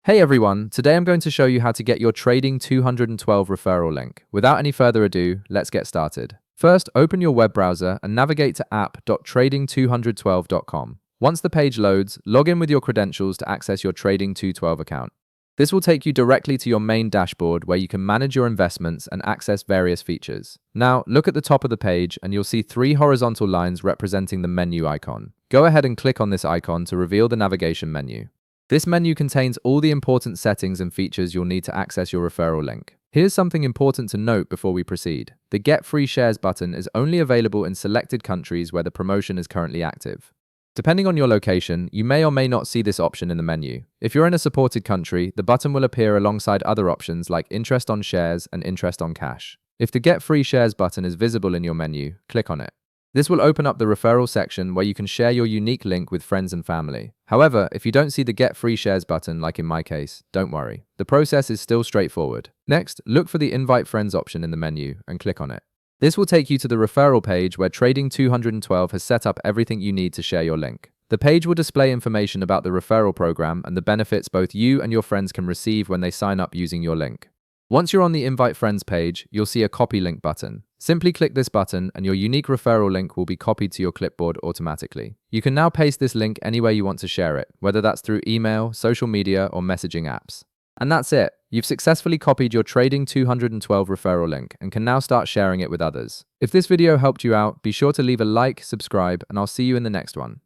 Hey everyone, today I'm going to show you how to get your Trading 212 referral link. Without any further ado, let's get started. First, open your web browser and navigate to app.trading212.com. Once the page loads, log in with your credentials to access your Trading 212 account. This will take you directly to your main dashboard where you can manage your investments and access various features. Now, look at the top of the page and you'll see three horizontal lines representing the menu icon. Go ahead and click on this icon to reveal the navigation menu. This menu contains all the important settings and features you'll need to access your referral link. Here's something important to note before we proceed. The Get Free Shares button is only available in selected countries where the promotion is currently active. Depending on your location, you may or may not see this option in the menu. If you're in a supported country, the button will appear alongside other options like interest on shares and interest on cash. If the Get Free Shares button is visible in your menu, click on it. This will open up the referral section where you can share your unique link with friends and family. However, if you don't see the Get Free Shares button, like in my case, don't worry. The process is still straightforward. Next, look for the Invite Friends option in the menu and click on it. This will take you to the referral page where Trading 212 has set up everything you need to share your link. The page will display information about the referral program and the benefits both you and your friends can receive when they sign up using your link. Once you're on the Invite Friends page, you'll see a Copy Link button. Simply click this button and your unique referral link will be copied to your clipboard automatically. You can now paste this link anywhere you want to share it, whether that's through email, social media, or messaging apps. And that's it. You've successfully copied your Trading 212 referral link and can now start sharing it with others. If this video helped you out, be sure to leave a like, subscribe, and I'll see you in the next one.